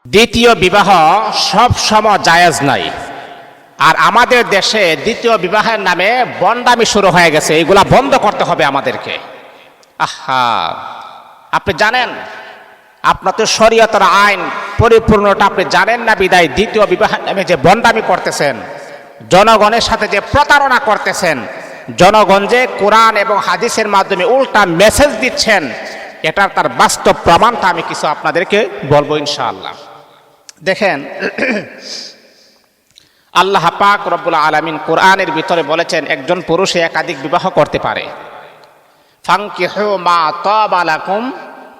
দ্বিতীয় বিবাহ সব সময় জায়েজ নাই। আর আমাদের দেশে দ্বিতীয় বিবাহের নামে বন্ডামি শুরু হয়ে গেছে। এগুলা বন্ধ করতে হবে আমাদেরকে। আহা, আপনি জানেন, আপনার তো শরীয়তের আইন পরিপূর্ণটা আপনি জানেন না বিদায় দ্বিতীয় বিবাহের নামে যে বন্ডামি করতেছেন, জনগণের সাথে যে প্রতারণা করতেছেন, জনগণ যে কোরআন এবং হাদিসের মাধ্যমে উল্টা মেসেজ দিচ্ছেন, এটার তার বাস্তব প্রমাণটা আমি কিছু আপনাদেরকে বলবো ইনশাআল্লাহ। দেখেন, আল্লাহ পাক রব্বুল আলামিন কোরআনের ভিতরে বলেছেন একজন পুরুষে একাধিক বিবাহ করতে পারে। ফানকিহু মা তাবা লাকুম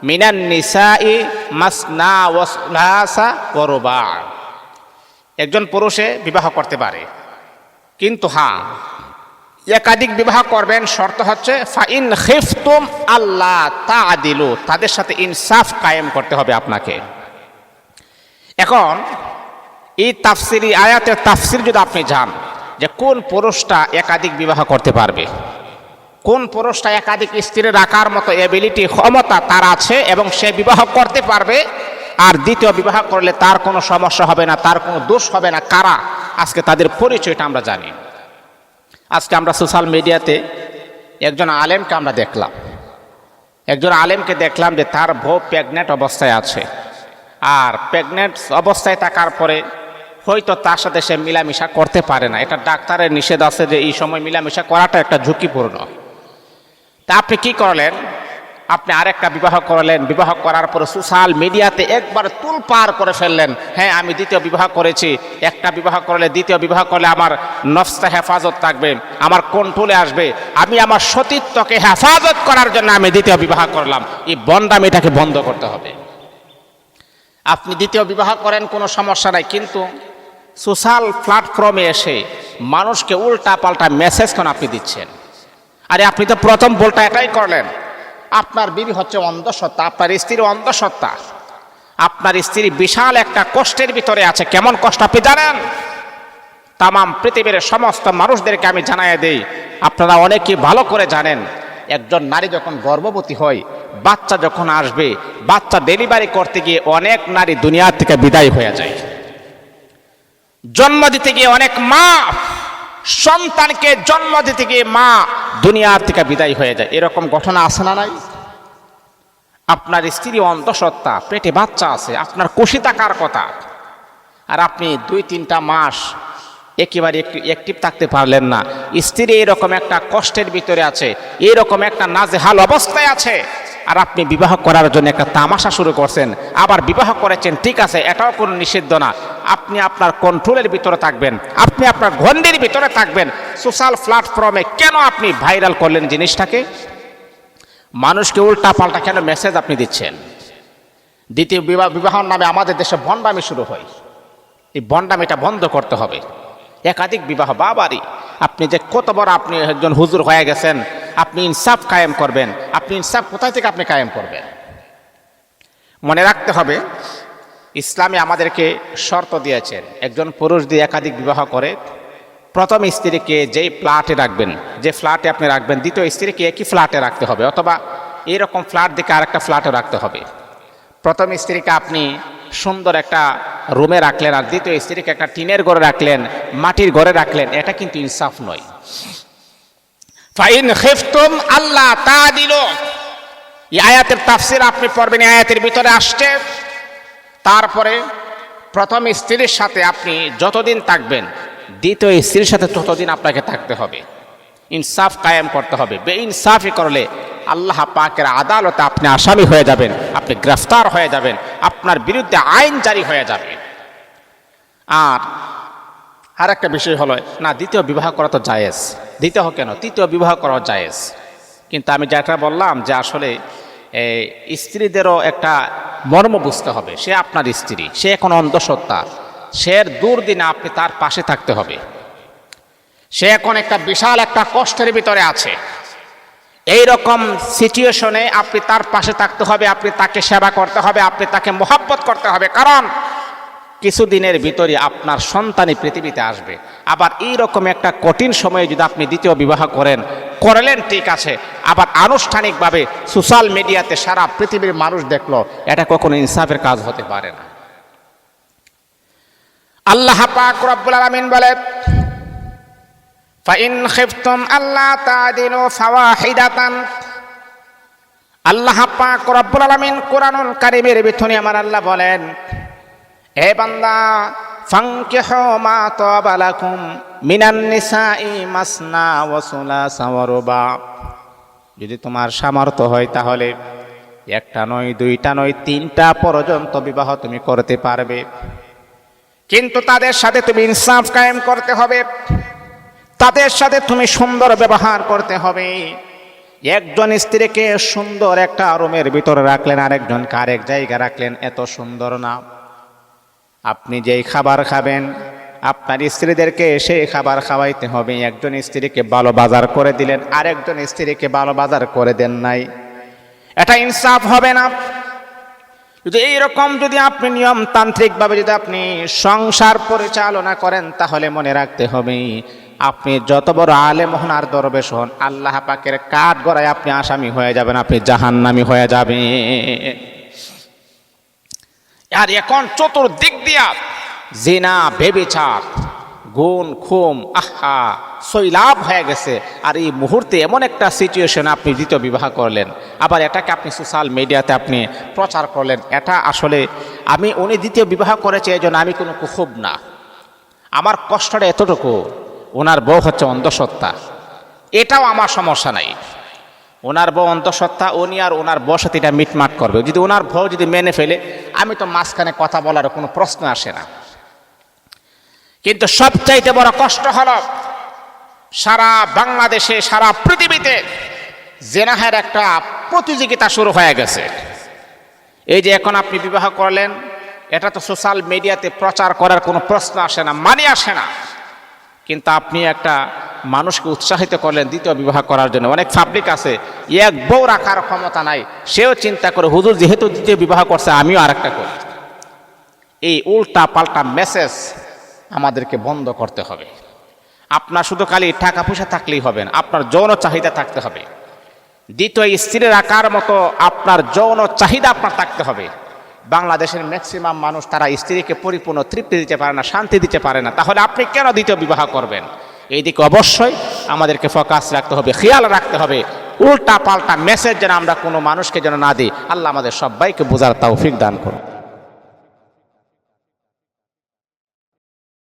মিনান নিসাই মাসনা ওয়া সুলাসা ওয়া রুবা। একজন পুরুষে বিবাহ করতে পারে, কিন্তু হ্যাঁ, একাধিক বিবাহ করবেন, শর্ত হচ্ছে ফাইন খিফতুম আল্লাহ তাআদিলু, তাদের সাথে ইনসাফ কায়েম করতে হবে আপনাকে। এখন এই তাফসিরি আয়াতের তাফসির যদি আপনি যান যে কোন পুরুষটা একাধিক বিবাহ করতে পারবে, কোন পুরুষটা একাধিক স্ত্রী রাখার মতো এবিলিটি ক্ষমতা তার আছে এবং সে বিবাহ করতে পারবে, আর দ্বিতীয় বিবাহ করলে তার কোনো সমস্যা হবে না, তার কোনো দোষ হবে না, কারা, আজকে তাদের পরিচয়টা আমরা জানি। আজকে আমরা সোশ্যাল মিডিয়াতে একজন আলেমকে আমরা দেখলাম, একজন আলেমকে দেখলাম যে তার বউ প্রেগনেন্ট অবস্থায় আছে, আর প্রেগনেন্ট অবস্থায় থাকার পরে হয়তো তার সাথে সে মিলামিশা করতে পারে না। এটা ডাক্তারের নিষেধ আছে যে এই সময় মিলামিশা করাটা একটা ঝুঁকিপূর্ণ। তা আপনি কি করলেন? আপনি আরেকটা বিবাহ করলেন, বিবাহ করার পরে সোশ্যাল মিডিয়াতে একবার তুলপার করে ফেললেন, হ্যাঁ আমি দ্বিতীয় বিবাহ করেছি, একটা বিবাহ করলে দ্বিতীয় বিবাহ করলে আমার নফসে হেফাজত থাকবে, আমার কন্ট্রোলে আসবে, আমি আমার সতীত্বকে হেফাজত করার জন্য আমি দ্বিতীয় বিবাহ করলাম। এই বন্ডামিটাকে বন্ধ করতে হবে। আপনি দ্বিতীয় বিবাহ করেন, কোনো সমস্যা নাই, কিন্তু সোশ্যাল প্ল্যাটফর্মে এসে মানুষকে উল্টা পাল্টা মেসেজ কেন আপনি দিচ্ছেন? আরে আপনি তো প্রথম ভুলটা এটাই করলেন, আপনার বিবি হচ্ছে অন্ধসত্ত্বা, আপনার স্ত্রী অন্ধসত্ত্বা, আপনার স্ত্রী বিশাল একটা কষ্টের ভিতরে আছে। কেমন কষ্ট আপনি জানেন? তামাম পৃথিবীর সমস্ত মানুষদেরকে আমি জানাই দেই, আপনারা অনেকে ভালো করে জানেন, একজন নারী যখন গর্ভবতী হয়, বাচ্চা যখন আসবে, বাচ্চা ডেলিভারি করতে গিয়ে অনেক নারী দুনিয়া থেকে বিদায় হয়ে যায়। জন্ম দিতে গিয়ে অনেক মা, সন্তানকে জন্ম দিতে গিয়ে মা দুনিয়ার থেকে বিদায় হয়ে যায়। এরকম ঘটনা আছে না নাই? আপনার স্ত্রী অন্তঃসত্ত্বা, পেটে বাচ্চা আছে, আপনার খুশি থাকার কথা, আর আপনি 2-3টা মাস একেবারে অ্যাক্টিভ থাকতে পারলেন না। স্ত্রী এরকম একটা কষ্টের ভিতরে আছে, এরকম একটা নাজেহাল অবস্থায় আছে, আর আপনি বিবাহ করার জন্য একটা তামাশা শুরু করছেন। আবার বিবাহ করেছেন, ঠিক আছে, এটাও কোনো নিষিদ্ধ না, আপনি আপনার কন্ট্রোলের ভিতরে থাকবেন, আপনি আপনার গণ্ডির ভিতরে থাকবেন। সোশ্যাল প্ল্যাটফর্মে কেন আপনি ভাইরাল করলেন জিনিসটাকে? মানুষকে উল্টা পাল্টা কেন মেসেজ আপনি দিচ্ছেন? দ্বিতীয় বিবাহর নামে আমাদের দেশে বন্ডামি শুরু হয়। এই বন্ডামিটা বন্ধ করতে হবে। একাধিক বিবাহ বাবারই, আপনি যে কত বড় আপনি একজন হুজুর হয়ে গেছেন, আপনি ইনসাফ কায়েম করবেন। আপনি ইনসাফ কোথায় থেকে আপনি কায়েম করবেন? মনে রাখতে হবে, ইসলামে আমাদেরকে শর্ত দিয়েছেন, একজন পুরুষ দিয়ে একাধিক বিবাহ করে প্রথম স্ত্রীকে যেই ফ্ল্যাটে রাখবেন, যে ফ্ল্যাটে আপনি রাখবেন, দ্বিতীয় স্ত্রীকে একই ফ্ল্যাটে রাখতে হবে, অথবা এরকম ফ্ল্যাট দিকে আরেকটা ফ্ল্যাটে রাখতে হবে। প্রথম স্ত্রীকে আপনি সুন্দর একটা রুমে রাখলেন, আর দ্বিতীয় স্ত্রীকে একটা টিনের ঘরে রাখলেন, মাটির ঘরে রাখলেন, এটা কিন্তু ইনসাফ নয়। ফাইন খিফতুম আল্লাহ তাআদিলু, এই আয়াতের তাফসীর আপনি পড়বেন, এই আয়াতের ভিতরে আসছে। তারপরে প্রথম স্ত্রীর সাথে আপনি যতদিন থাকবেন, দ্বিতীয় স্ত্রীর সাথে ততদিন আপনাকে থাকতে হবে। ইনসাফ কায়েম করতে হবে। বেইনসাফি করলে আল্লাহ পাকের আদালতে আপনি আসামি হয়ে যাবেন, আপনি গ্রেফতার হয়ে যাবেন, আপনার বিরুদ্ধে আইন জারি হয়ে যাবে। আর একটা বিষয় হলো, না দ্বিতীয় বিবাহ করা তো জায়েজ, দ্বিতীয় কেন, তৃতীয় বিবাহ করা জায়েজ। কিন্তু আমি যেটা বললাম যে আসলে স্ত্রীদেরও একটা মর্ম বুঝতে হবে। সে আপনার স্ত্রী, সে এখন অন্ধসত্ত্বা, সে দুর্দিনে আপনি তার পাশে থাকতে হবে। সে এখন একটা বিশাল একটা কষ্টের ভিতরে আছে, এই রকম সিচুয়েশনে আপনি তার পাশে থাকতে হবে, আপনি তাকে সেবা করতে হবে, আপনি তাকে মোহাব্বত করতে হবে, কারণ কিছুদিনের ভিতরে আপনার সন্তানই পৃথিবীতে আসবে। আবার এই রকম একটা কঠিন সময়ে যদি আপনি দ্বিতীয় বিবাহ করলেন, ঠিক আছে, আবার আনুষ্ঠানিকভাবে সোশ্যাল মিডিয়াতে সারা পৃথিবীর মানুষ দেখলো, এটা কখনো ইনসাফের কাজ হতে পারে না। আল্লাহ পাক রব্বুল আলামিন বলে, ফাইন খিফতুম আল্লা তাদিলু ফাওয়াহিদাতান। আল্লাহ পাক রব্বুল আলামিন কোরআনুল কারীমের ভিতরে আমার আল্লাহ বলেন, হে বান্দা, ফানকিহু মা তাবা লাকুম মিনান নিসাই মাসনা ওয়া সুলাসা ওয়া রুবা। যদি তোমার সামর্থ্য হয় তাহলে একটা নয়, দুইটা নয়, তিনটা পর্যন্ত বিবাহ তুমি করতে পারবে, কিন্তু তাদের সাথে তুমি ইনসাফ কায়েম করতে হবে, তাদের সাথে তুমি সুন্দর ব্যবহার করতে হবে। একজন স্ত্রীকে সুন্দর একটা রুমের ভিতরে রাখলেন, আরেকজনকে আরেক জায়গায় রাখলেন, এত সুন্দর না। আপনি যেই খাবার খাবেন আপনার স্ত্রীদেরকে সেই খাবার খাওয়াইতে হবে। একজন স্ত্রীকে ভালো বাজার করে দিলেন, আরেকজন স্ত্রীকে ভালো বাজার করে দেন নাই, এটা ইনসাফ হবে না। যদি এইরকম যদি আপনি নিয়মতান্ত্রিকভাবে যদি আপনি সংসার পরিচালনা করেন, তাহলে মনে রাখতে হবে আপনি যত বড় আলেম হন আর দরবেশ হন, আল্লাহ পাকের কাঠ গড়ায় আপনি আসামি হয়ে যাবেন, আপনি জাহান্নামী হয়ে যাবেন। আর এখন চতুর্দিক দিয়া জিনা, ব্যভিচার, গুণ, খুম, আহা সৈলাভ হয়ে গেছে। আর এই মুহূর্তে এমন একটা সিচুয়েশন, আপনি দ্বিতীয় বিবাহ করলেন, আবার এটাকে আপনি সোশ্যাল মিডিয়াতে আপনি প্রচার করলেন। এটা আসলে উনি দ্বিতীয় বিবাহ করেছে এই জন্য আমি কোনো কুখুব না, আমার কষ্টটা এতটুকু, ওনার বউ হচ্ছে অন্ধসত্ত্বা, এটাও আমার সমস্যা নাই। ওনার বউ অন্তঃসত্ত্বা, উনি আর ওনার বউর সাথে এটা মিটমাট করবে। যদি ওনার বউ যদি মেনে ফেলে, আমি তো মাঝখানে কথা বলার কোনো প্রশ্ন আসে না। কিন্তু সবচাইতে বড় কষ্ট হলো সারা বাংলাদেশে, সারা পৃথিবীতে জেনাহের একটা প্রতিযোগিতা শুরু হয়ে গেছে। এই যে এখন আপনি বিবাহ করলেন, এটা তো সোশ্যাল মিডিয়াতে প্রচার করার কোনো প্রশ্ন আসে না, মানে আসে না। কিন্তু আপনি একটা মানুষকে উৎসাহিত করলেন দ্বিতীয় বিবাহ করার জন্য। অনেক পাবলিক আছে এক বউ রাখার ক্ষমতা নাই, সেও চিন্তা করে হুজুর যেহেতু দ্বিতীয় বিবাহ করছে আমিও আরেকটা করি। এই উল্টা পাল্টা মেসেজ আমাদেরকে বন্ধ করতে হবে। আপনার শুধু খালি টাকা পয়সা থাকলেই হবে না, আপনার যৌন চাহিদা থাকতে হবে। দ্বিতীয় স্ত্রী রাখার মতো আপনার যৌন চাহিদা আপনার থাকতে হবে। বাংলাদেশের ম্যাক্সিমাম মানুষ তারা স্ত্রীকে পরিপূর্ণ তৃপ্তি দিতে পারে না, শান্তি দিতে পারে না, তাহলে আপনি কেন দ্বিতীয় বিবাহ করবেন? এই দিকে অবশ্যই আমাদেরকে ফোকাস রাখতে হবে, খেয়াল রাখতে হবে। উল্টা পাল্টা মেসেজ যেন আমরা কোনো মানুষকে যেন না দিই। আল্লাহ আমাদের সবাইকে বোঝার তৌফিক দান করুন।